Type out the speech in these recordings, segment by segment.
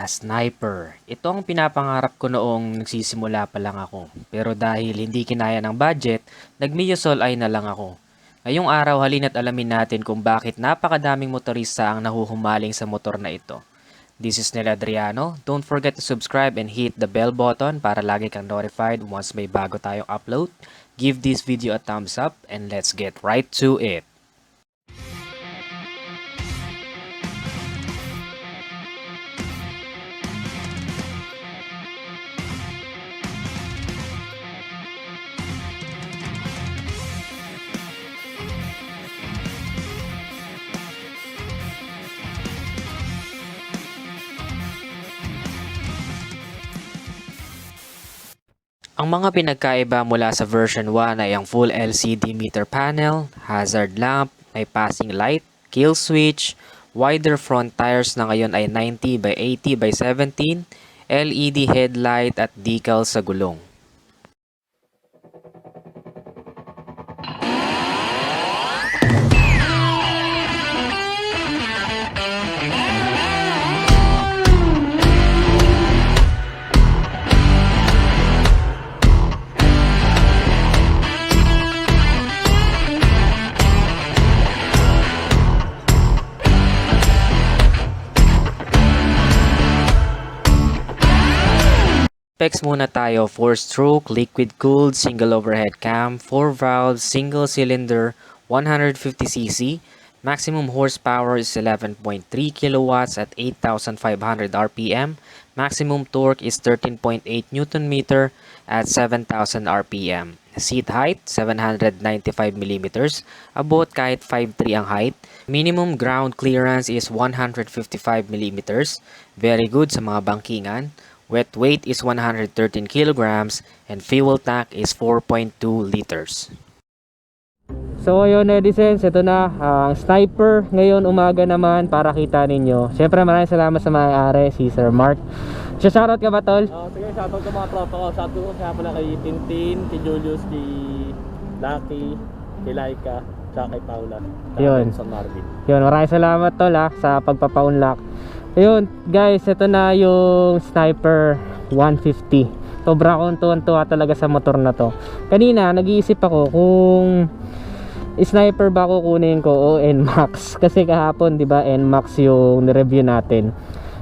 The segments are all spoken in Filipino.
Sniper. Ito ang pinapangarap ko noong nagsisimula pa lang ako. Pero dahil hindi kinaya ng budget, nag-Miyosol ay na lang ako. Ngayong araw halina't alamin natin kung bakit napakadaming motorista ang nahuhumaling sa motor na ito. This is Nel Adriano. Don't forget to subscribe and hit the bell button para lagi kang notified once may bago tayong upload. Give this video a thumbs up and let's get right to it. Ang mga pinagkaiba mula sa version 1 ay ang full LCD meter panel, hazard lamp, may passing light, kill switch, wider front tires na ngayon ay 90 by 80 by 17, LED headlight at decal sa gulong. Specs muna tayo, 4-stroke, liquid-cooled, single overhead cam, 4 valves, single cylinder, 150cc, maximum horsepower is 11.3 kilowatts at 8,500 RPM, maximum torque is 13.8 Newton meter at 7,000 RPM. Seat height, 795 mm, abot kahit 5'3 ang height. Minimum ground clearance is 155 mm, very good sa mga bangkingan. Wet weight is 113 kilograms and fuel tank is 4.2 liters. So ayun netizens, ito na ang Sniper ngayon umaga naman para kita ninyo. Siyempre maraming salamat sa may-ari, si Sir Mark. Shoutout ka ba tol? Sige, shoutout sa mga tropa ko. Shoutout ko siya pala kay Tintin, kay Julius, kay Lucky, kay Laika, tsaka kay Paula. Yun. Sa Marvin. Yun, maraming salamat tol sa pagpapaunlock. Ayun guys, ito na yung Sniper 150. Sobra akong tuwan-tuwa talaga sa motor na to. Kanina nag-iisip ako kung Sniper ba kukunin ko o NMAX. Kasi kahapon 'di ba NMAX yung ni-review natin.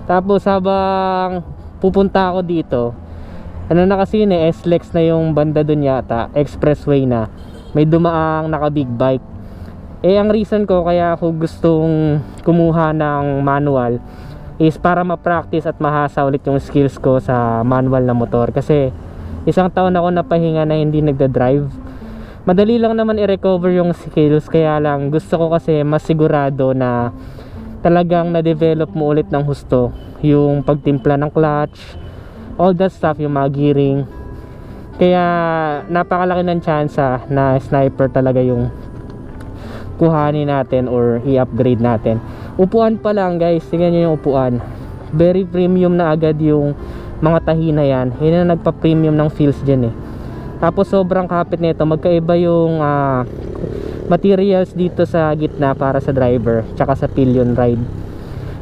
Tapos habang pupunta ako dito, ano na kasi SLEX na yung banda dun yata, expressway na. May dumaang naka big bike. Ang reason ko kaya ako gustong kumuha ng manual is para ma-practice at mahasa ulit yung skills ko sa manual na motor. Kasi isang taon ako napahinga na hindi nagda-drive. Madali lang naman i-recover yung skills, kaya lang gusto ko kasi mas sigurado na talagang na-develop mo ulit ng husto yung pagtimpla ng clutch, all that stuff, yung mga gearing. Kaya napakalaki ng tsansa na Sniper talaga yung kuhanin natin or i-upgrade natin. Upuan pa lang guys, tingnan nyo yung upuan, very premium na agad yung mga tahi na yan. Yun na nagpa-premium ng feels dyan eh. Tapos sobrang kapit nito, magkaiba yung materials dito sa gitna para sa driver tsaka sa pillion ride.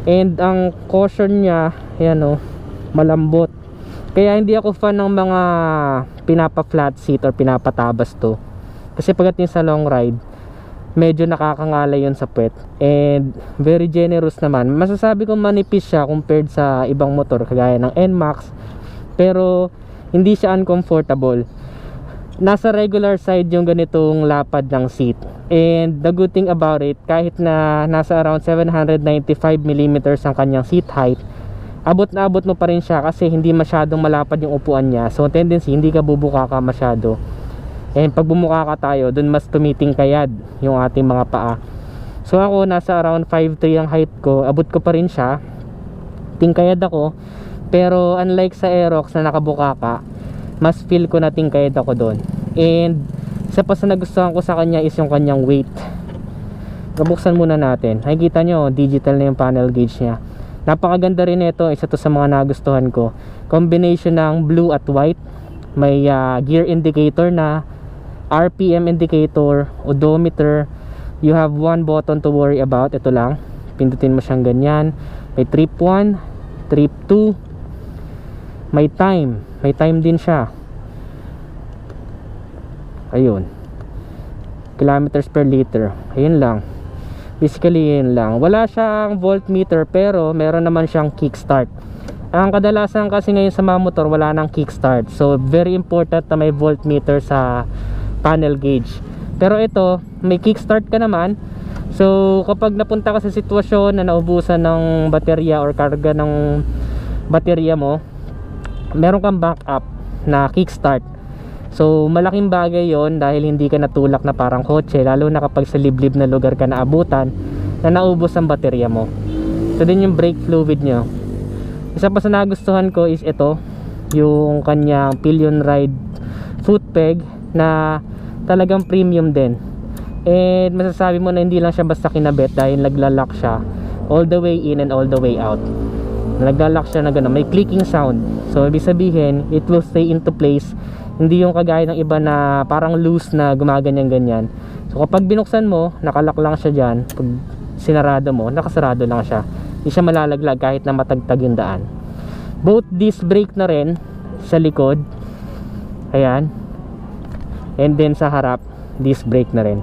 And ang cushion nya, yan o, malambot. Kaya hindi ako fan ng mga pinapa flat seat or pinapatabas to. Kasi pagdating sa long ride, medyo nakakangalay yun sa puwet. And very generous naman. Masasabi kong manipis siya compared sa ibang motor kagaya ng NMAX, pero hindi siya uncomfortable. Nasa regular side yung ganitong lapad ng seat. And the good thing about it, kahit na nasa around 795 mm ang kanyang seat height, abot na abot mo pa rin siya kasi hindi masyadong malapad yung upuan niya. So tendency, hindi ka bubuka ka masyado. And pag bumuka ka tayo, dun mas tumitingkayad yung ating mga paa. So ako, nasa around 5'3 ang height ko. Abot ko pa rin siya. Tingkayad ako. Pero unlike sa Aerox na nakabuka ka, mas feel ko na tingkayad ako doon. And isa pa sa nagustuhan ko sa kanya is yung kanyang weight. Kabuksan muna natin. Nakikita nyo, digital na yung panel gauge nya. Napakaganda rin ito. Isa to sa mga nagustuhan ko. Combination ng blue at white. May gear indicator na, RPM indicator, odometer. You have one button to worry about. Ito lang, pindutin mo siyang ganyan. May trip 1, Trip 2, may time din siya. Ayun, kilometers per liter. Ayun lang, basically yun lang. Wala siyang voltmeter pero meron naman siyang kickstart. Ang kadalasan kasi ngayon sa mga motor wala nang kickstart, so very important na may voltmeter sa panel gauge. Pero ito may kickstart ka naman, so kapag napunta ka sa sitwasyon na naubusan ng baterya or karga ng baterya mo, meron kang backup na kickstart. So malaking bagay yon dahil hindi ka natulak na parang kotse, lalo na kapag sa liblib na lugar ka naabutan na naubos ang baterya mo. So din yung brake fluid nyo. Isa pa sa nagustuhan ko is ito, yung kanyang pillion ride foot peg na talagang premium din. And masasabi mo na hindi lang siya basta kinabit dahil naglalak siya all the way in and all the way out. Naglalak siya na gano'n, may clicking sound. So ibig sabihin it will stay into place. Hindi yung kagaya ng iba na parang loose na gumaganyan-ganyan. So kapag binuksan mo, nakalak lang siya dyan. Pag sinarado mo, nakasarado lang siya. Hindi siya malalaglag kahit na matagtag yung daan. Both disc brake na rin sa likod. Ayan. And then sa harap, disc brake na rin.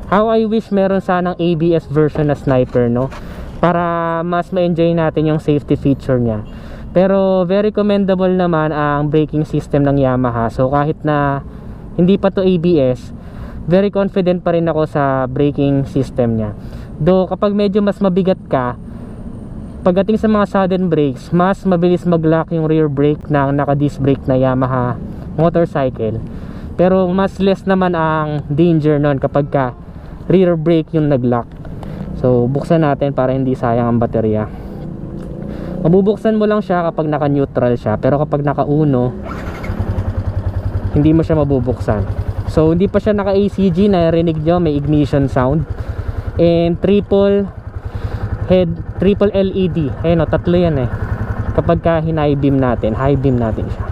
How I wish meron sanang ABS version na Sniper, no? Para mas ma-enjoy natin yung safety feature niya. Pero very commendable naman ang braking system ng Yamaha. So kahit na hindi pa to ABS, very confident pa rin ako sa braking system niya. Though kapag medyo mas mabigat ka, pagdating sa mga sudden brakes, mas mabilis mag-lock yung rear brake ng naka-disc brake na Yamaha motorcycle. Pero mas less naman ang danger nun kapag ka rear brake yung nag-lock. So buksan natin para hindi sayang ang baterya. Mabubuksan mo lang siya kapag naka-neutral siya, pero kapag naka-uno, hindi mo siya mabubuksan. So hindi pa siya naka-ACG, narinig nyo may ignition sound. And triple LED. Ayun o, tatlo yan eh. Kapag ka high beam natin siya.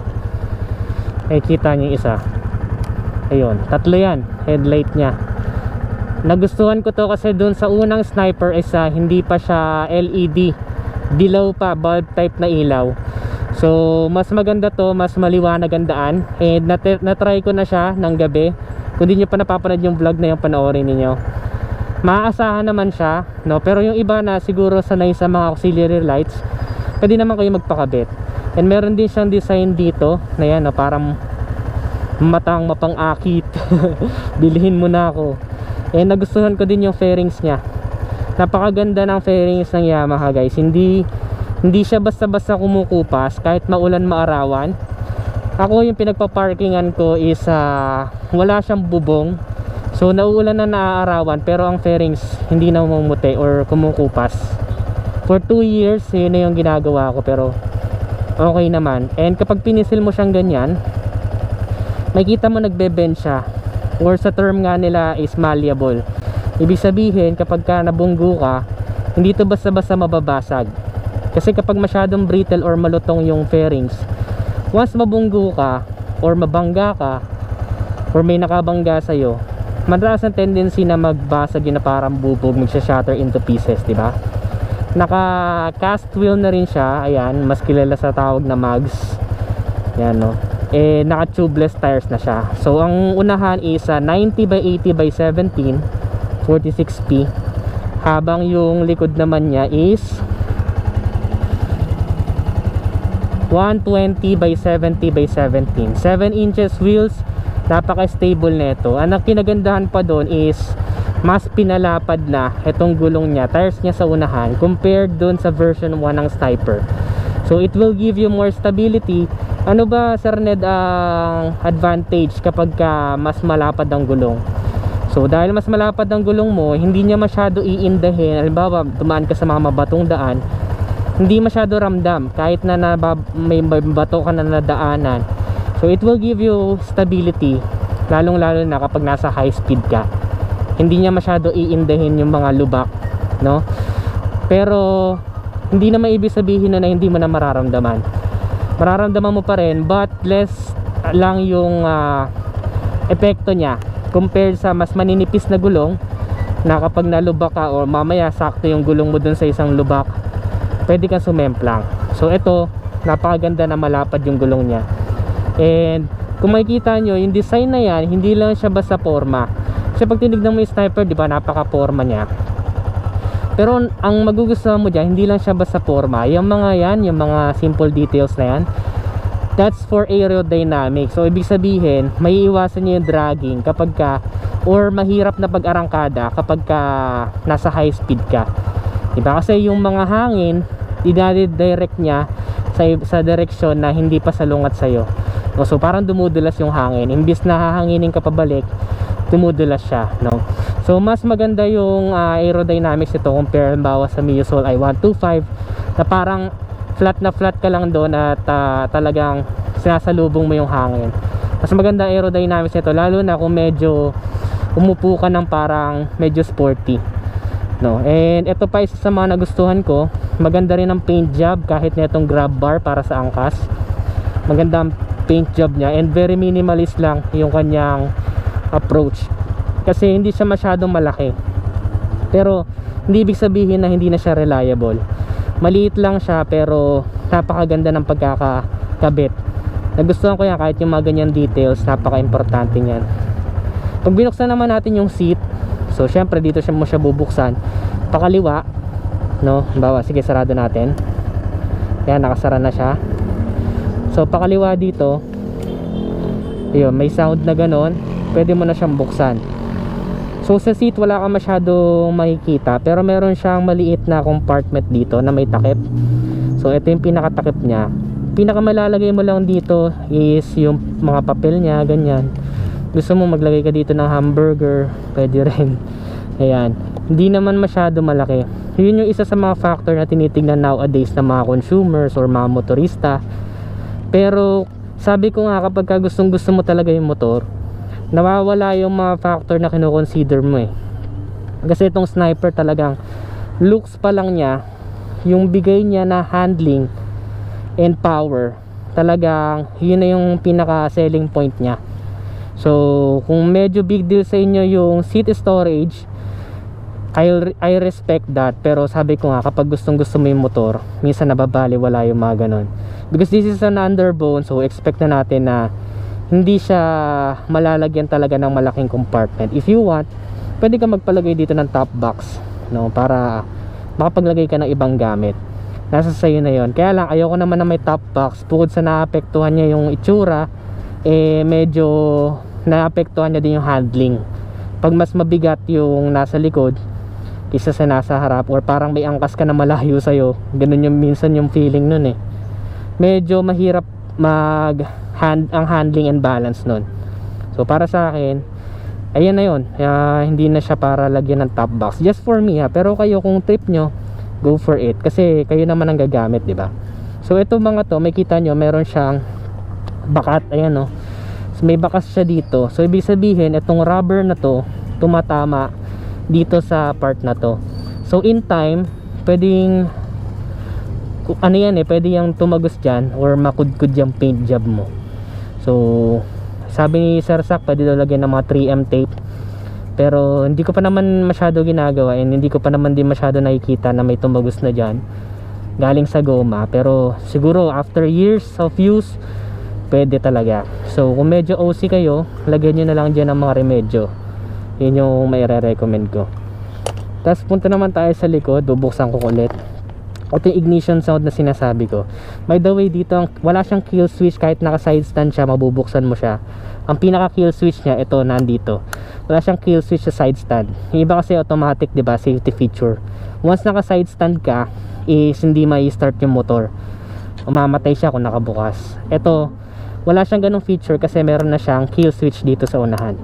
Ay, kita nyo yung isa. Ayun, tatlo yan, headlight nya. Nagustuhan ko to kasi dun sa unang Sniper is hindi pa siya LED, dilaw pa, bulb type na ilaw. So mas maganda to, mas maliwanag ang daan. And natry ko na siya ng gabi. Kung di nyo pa napapanood yung vlog na yung panoorin ninyo, maaasahan naman siya, no? Pero yung iba na siguro sanay sa mga auxiliary lights, pwede naman kayo magpakabit. And meron din siyang design dito na yan, no? Parang mapang-akit. Bilhin mo na ako. And nagustuhan ko din yung fairings nya. Napakaganda ng fairings ng Yamaha, guys. Hindi siya basta-basta kumukupas kahit maulan maarawan. Ako yung pinagpa-parkingan ko is wala siyang bubong. So nauulan na naaarawan pero ang fairings hindi na mamumuti or kumukupas. For 2 years yun na yung ginagawa ko, pero okay naman. And kapag pinisil mo siyang ganyan, makikita mo nagbe-bend siya, or sa term nga nila is malleable. Ibig sabihin kapag ka nabunggo ka, hindi to basta-basta mababasag. Kasi kapag masyadong brittle or malutong yung fairings, once mabunggo ka or mabangga ka or may nakabangga sa'yo, madalas ang tendency na magbasag yun na parang bubog, magsha-shatter into pieces, di ba? Naka cast wheel na rin siya, ayan, mas kilala sa tawag na mags. Yan, no. Eh naka tubeless tires na siya. So ang unahan is 90 by 80 by 17 46p, habang yung likod naman niya is 120 by 70 by 17. 7 inches wheels. Napaka-stable nito. Ang kinagandahan pa doon is mas pinalapad na itong gulong niya, tires niya sa unahan compared doon sa version 1 ng Sniper. So it will give you more stability. Ano ba, Sir Ned, ang advantage kapag ka mas malapad ang gulong? So dahil mas malapad ang gulong mo, hindi niya masyado iindahin. Halimbawa, tumaan ka sa mga mabatong daan, hindi masyado ramdam kahit na may bato ka na nadaanan. So it will give you stability, lalong lalo na kapag nasa high speed ka. Hindi niya masyado iindahin yung mga lubak, no? Pero hindi na maibig sabihin na hindi mo na mararamdaman. Mararamdaman mo pa rin, but less lang yung epekto niya compared sa mas maninipis na gulong na kapag nalubak ka or mamaya sakto yung gulong mo dun sa isang lubak, pwede kang sumemplang. So ito, napakaganda na malapad yung gulong niya. And kung makikita nyo, yung design na yan, hindi lang siya basta forma. Kasi pag tinignan mo yung sniper, di ba, napaka-forma niya. Pero ang magugustuhan mo dyan, hindi lang siya basta forma. Yung mga yan, yung mga simple details na yan, that's for aerodynamics. So ibig sabihin, may iwasan niyo yung dragging kapag ka, or mahirap na pag-arangkada kapag ka nasa high speed ka, diba? Kasi yung mga hangin, i-direct niya sa direksyon na hindi pa salungat sa'yo. So parang dumudulas yung hangin. Imbis na hahanginin ka pabalik, dumudulas siya, no? So mas maganda yung aerodynamics ito compare bawa sa Miusol i125 na parang flat na flat ka lang doon at talagang sinasalubong mo yung hangin. Mas maganda aerodynamics nito, lalo na kung medyo umupo ka ng parang medyo sporty, no? And ito pa isa sa mga nagustuhan ko, maganda rin ang paint job kahit na itong grab bar para sa angkas. Maganda ang paint job niya and very minimalist lang yung kanyang approach. Kasi hindi siya masyadong malaki. Pero hindi ibig sabihin na hindi na siya reliable. Maliit lang siya pero napakaganda ng pagkakakabit. Nagustuhan ko yan kahit yung mga ganyan details, napaka-importante niyan. Pag binuksan naman natin yung seat, so syempre dito mo siya bubuksan pakaliwa, no? Bawa, sige, sarado natin. Yan, nakasara na siya. So pakaliwa dito, ayun, may sound na ganon, pwede mo na siyang buksan. So sa seat wala ka masyadong makikita, pero meron siyang maliit na compartment dito na may takip. So ito yung pinakatakip niya. Pinakamalalagay mo lang dito is yung mga papel niya, ganyan. Gusto mo maglagay ka dito ng hamburger, pwede rin. Ayan, hindi naman masyado malaki. Yun yung isa sa mga factor na tinitingnan nowadays ng mga consumers or mga motorista. Pero sabi ko nga, kapag gustong gusto mo talaga yung motor, nawawala yung mga factor na kinoconsider mo eh. Kasi itong sniper talagang looks pa lang niya, yung bigay niya na handling and power, talagang yun na yung pinaka selling point niya. So kung medyo big deal sa inyo yung seat storage, I respect that. Pero sabi ko nga, kapag gustong gusto mo yung motor, minsan nababali wala yung mga ganon. Because this is an underbone, so expect na natin na hindi siya malalagyan talaga ng malaking compartment. If you want, pwede ka magpalagay dito ng top box, no, para makapaglagay ka ng ibang gamit. Nasa sayo na yon. Kaya lang ayoko naman na may top box. Bukod sa naapektuhan niya yung itsura, medyo naapektuhan niya din yung handling. Pag mas mabigat yung nasa likod kaysa sa nasa harap, or parang may angkas ka na malayo sa'yo, ganun yung minsan yung feeling nun eh. Medyo mahirap ang handling and balance nun. So para sa akin, ayan na yun. Hindi na siya para lagyan ng top box. Just for me ha. Pero kayo kung trip nyo, go for it. Kasi kayo naman ang gagamit, diba? So ito mga to, may kita nyo, meron siyang bakat. Ayan no. So, may bakas siya dito. So ibig sabihin, itong rubber na to, tumatama dito sa part na to. So in time, pwedeng ano yan eh, pwede yung tumagos dyan or makudkud yung paint job mo. So sabi ni Sir Sak, pwede daw lagyan ng mga 3M tape. Pero hindi ko pa naman masyado ginagawa, and hindi ko pa naman din masyado nakikita na may tumagos na dyan galing sa goma. Pero siguro after years of use, pwede talaga. So kung medyo OC kayo, lagyan nyo na lang dyan ng mga remedyo. Yun yung may re-recommend ko. Tapos punta naman tayo sa likod, bubuksan ko ulit. Ito yung ignition sound na sinasabi ko. By the way, dito wala siyang kill switch. Kahit naka side stand siya, mabubuksan mo siya. Ang pinaka kill switch niya, ito nandito. Wala siyang kill switch sa side stand. Yung iba kasi automatic, diba, safety feature. Once naka side stand ka, is hindi may start yung motor, umamatay siya kung nakabukas. Ito wala siyang ganong feature kasi meron na siyang kill switch dito sa unahan.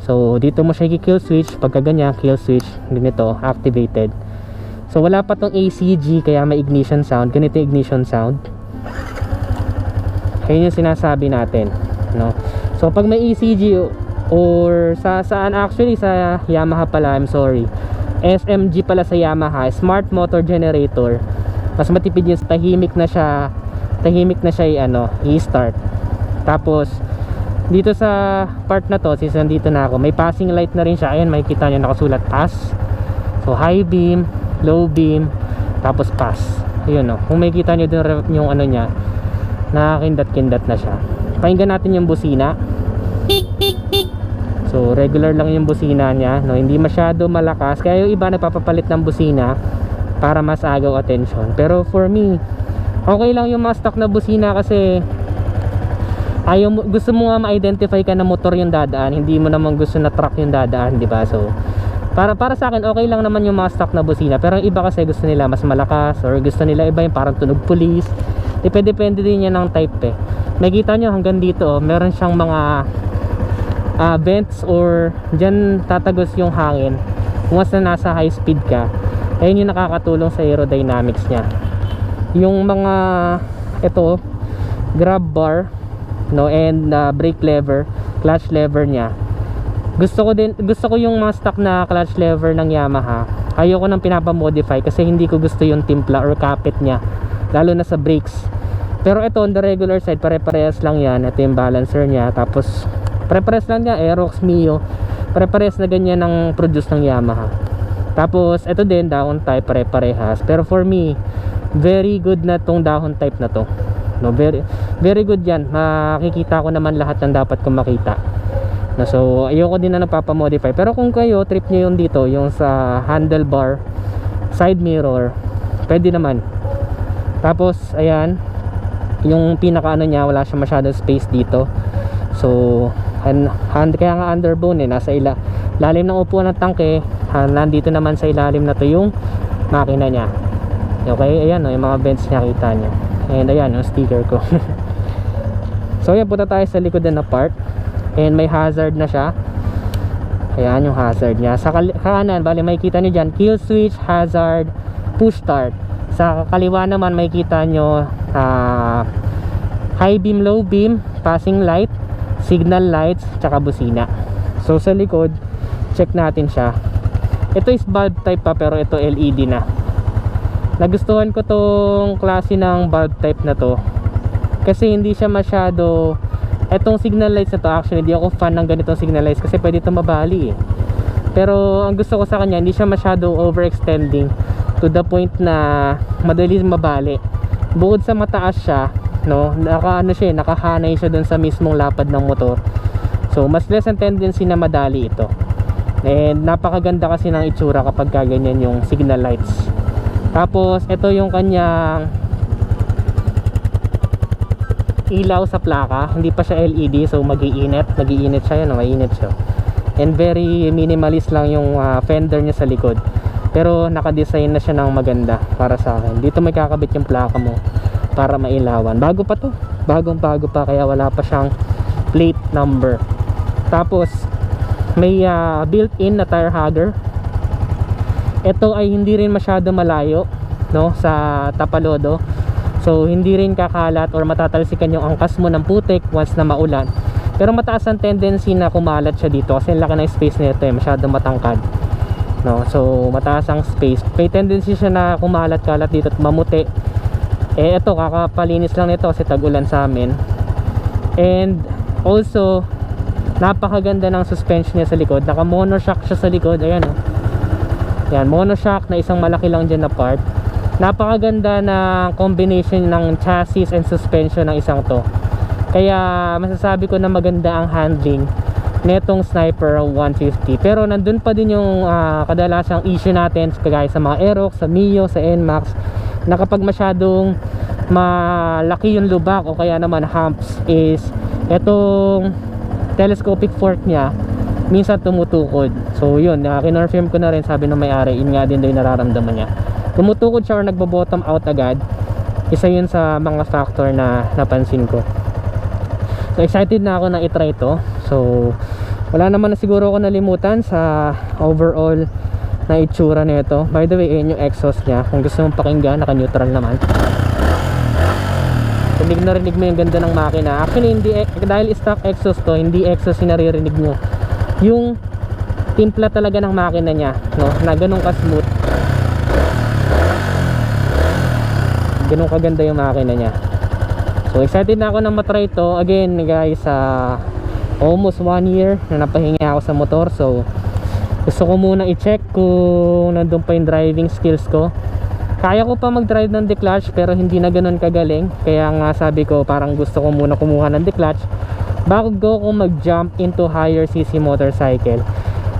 So dito mo siya i-kill switch. Pagka ganyan, kill switch ganito, activated. So wala pa tong ACG, kaya may ignition sound. Ganito yung ignition sound. Ayun yung sinasabi natin, no? So pag may ACG or saan actually sa Yamaha pala, I'm sorry, SMG pala sa Yamaha, Smart Motor Generator, mas matipid yung tahimik na siya i-start. Tapos dito sa part na to, since nandito na ako, may passing light na rin siya. Ayan, makikita nyo nakasulat pass. So high beam, low beam, tapos pass. Ayun o, kung makikita nyo dun yung ano nya, nakakindat-kindat na siya. Pakinggan natin yung busina. So regular lang yung busina niya, no? Hindi masyado malakas, kaya yung iba nagpapapalit ng busina para mas agaw attention. Pero for me, okay lang yung mga stock na busina kasi gusto mo nga ma-identify ka na motor yung dadaan, hindi mo naman gusto na truck yung dadaan, di ba? So para sa akin okay lang naman yung mga stock na busina, pero yung iba kasi gusto nila mas malakas, or gusto nila iba yung parang tunog pulis. Depende din yan ng type eh. Makikita nyo hanggang dito, meron siyang mga vents, or dyan tatagos yung hangin once na nasa high speed ka. Ayun yung nakakatulong sa aerodynamics nya. Yung mga ito, grab bar, no, and brake lever, clutch lever nya, gusto ko yung mga stock na clutch lever ng Yamaha. Ayoko nang pinapamodify kasi hindi ko gusto yung timpla or kapit nya, lalo na sa brakes. Pero ito on the regular side, pare-parehas lang yan. Ito yung balancer nya, tapos pare-parehas lang niya, Aerox, Mio, pare-parehas na ganyan ang produce ng Yamaha. Tapos ito din, dahon type, pare-parehas. Pero for me, very good na tong dahon type na to, no? Very good yan. Makikita ko naman lahat ng dapat kong makita, no? So ayoko din na nagpapamodify. Pero kung kayo trip nyo yung dito, yung sa handlebar, side mirror, pwede naman. Tapos ayan, yung pinaka ano nya, wala siya masyadong space dito. So kaya nga underbone nasa lalim ng upuan ng tangke. Nandito naman sa ilalim na to yung makina nya. Okay, ayan yung mga vents nya, kita nyo. And ayan yung sticker ko. So ayan, punta tayo sa likod na part, and may hazard na siya. Ayan yung hazard nya. Sa kanan, bali makikita nyo dyan, kill switch, hazard, push start. Sa kaliwa naman makikita nyo high beam, low beam, passing light, signal lights, tsaka busina. So sa likod, check natin siya. Ito is bulb type pa, pero ito LED na. Nagustuhan ko tong klase ng bulb type na to kasi hindi siya masyado, etong signal lights na to, actually hindi ako fan ng ganitong signal lights kasi pwede ito mabali eh. Pero ang gusto ko sa kanya, hindi siya masyado overextending to the point na madali mabali. Bukod sa mataas siya, no, nakahanay siya dun sa mismong lapad ng motor. So mas less ang tendency na madali ito. And napakaganda kasi ng itsura kapag ganyan yung signal lights. Tapos ito yung kanyang ilaw sa plaka, hindi pa siya LED, so nagiinit siya, mainit siya. And very minimalist lang yung fender niya sa likod, pero naka-design na siya ng maganda para sa akin. Dito may kakabit yung plaka mo para mailawan. Bago pa to, bagong bago pa, kaya wala pa siyang plate number. Tapos may built-in na tire hugger. Ito ay hindi rin masyado malayo, no, sa tapalodo. So hindi rin kakalat or matatalsikan yung angkas mo ng putik once na maulan. Pero mataas ang tendency na kumalat siya dito kasi laki ng space nito eh, masyado matangkad, no? So mataas ang space, may tendency siya na kumalat-kalat dito at mamuti. Eh ito, kakapalinis lang nito kasi tag-ulan sa amin. And also napakaganda ng suspension niya sa likod. Naka monoshock siya sa likod. Ayan oh. Yan, monoshock na isang malaki lang dyan na part. Napakaganda na combination ng chassis and suspension ng isang to. Kaya masasabi ko na maganda ang handling netong Sniper 150. Pero nandun pa din yung kadalasang issue natin kagaya sa mga Aerox, sa Mio, sa NMAX, na kapag masyadong malaki yung lubak o kaya naman humps, is etong telescopic fork nya minsan tumutukod. So yun, kinonfirm ko na rin, sabi ng may-ari, yun nga din daw yung nararamdaman niya, tumutukod siya or nagbo-bottom out agad. Isa yun sa mga factor na napansin ko. So excited na ako na itry ito. So wala naman na siguro ako nalimutan sa overall na itsura nito. By the way, yun yung exhaust nya. Kung gusto mong pakinggan, naka-neutral naman. Rinig na rinig mo yung ganda ng makina. Actually, hindi, dahil stock exhaust to, hindi exhaust yung naririnig nyo. Yung timpla talaga ng makina nya, no? Na ganun ka-smooth, ganun kaganda yung makina nya. So excited na ako na matry ito. Again guys, almost 1 year na napahinga ako sa motor. So gusto ko muna i-check kung nandun pa yung driving skills ko. Kaya ko pa mag-drive ng declutch pero hindi na ganun kagaling. Kaya nga sabi ko parang gusto ko muna kumuha ng declutch bago ko mag-jump into higher cc motorcycle,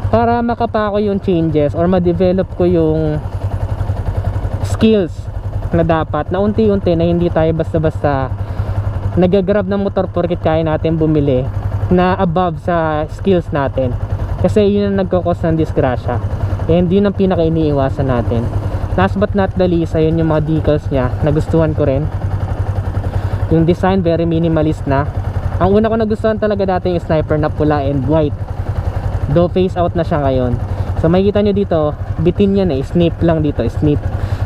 para makapako yung changes or ma-develop ko yung skills na dapat na unti-unti, na hindi tayo basta-basta nagagrab ng motor porkit kaya natin bumili na above sa skills natin, kasi yun ang nagkakos ng disgrasya. And yun ang pinaka iniiwasan natin. Last but not the least, ayun yung mga decals nya, nagustuhan ko rin yung design, very minimalist na. Ang una ko nagustuhan talaga dati yung sniper na pula and white, though face out na siya ngayon. So makikita nyo dito, bitin yan snip lang dito, snip.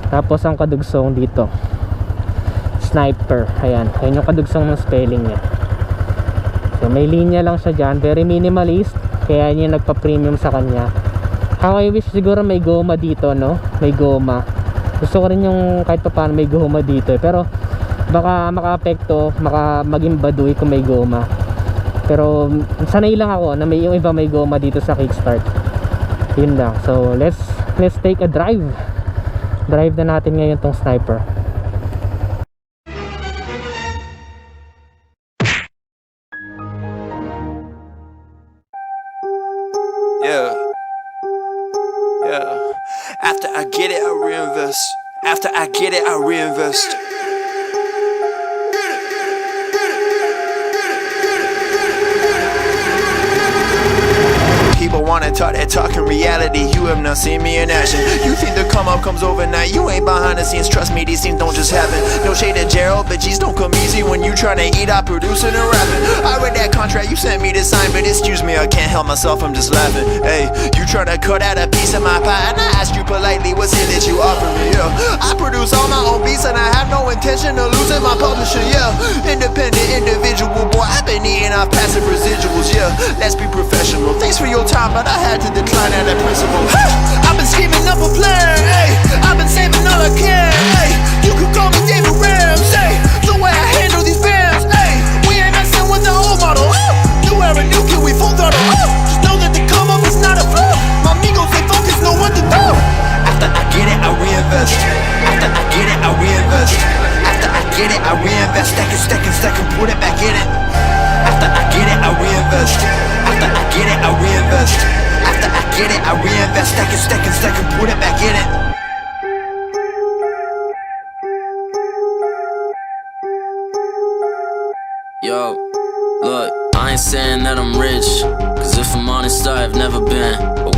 Tapos ang kadugsong dito, sniper. Ayan yung kadugsong ng spelling nya. So may linya lang siya dyan, very minimalist, kaya yun yung nagpa-premium sa kanya. How I wish siguro may goma dito, no? May goma. Gusto ko rin yung kahit pa paano may goma dito pero baka maka-apekto, maging baduy kung may goma. Pero sanay lang ako na yung iba may goma dito sa kickstart. Yun lang. So let's take a drive. Drive na natin ngayon tong sniper. Yeah. After I get it, I reinvest. After I get it, I reinvest. People wanna talk that talk in reality. You have not seen me in action. You think the come up comes overnight. You ain't behind the scenes. Trust me, these things don't just happen. No shade to Gerald, but G's don't come easy when you tryna eat. I producing and rapping. I read that contract you sent me to sign, but excuse me, I can't help myself. I'm just laughing. Hey, you tryna cut out a piece of my pie, and I asked you politely, what's it that you offer me? Yeah, I produce all my own beats, and I have no intention of losing my publisher. Yeah, independent individual, boy. I've been eating off passive residuals. Yeah, let's be professional. Thanks for your time, but I had to decline at that principle. I've been scheming up a plan, hey. I've been saving all I can, hey. You could call me David Ramsey. The way I handle these bands, hey. We ain't messing with the old model. New era, new kid, we full throttle. Just know that the come up is not a flaw. My amigos, they focus, know what to do. After I get it, I reinvest. After I get it, I reinvest. After I get it, I reinvest. Stack and put it back in it. After I get it, I reinvest. After I get it, I reinvest. After I get it, I reinvest. Stack and put it back in it.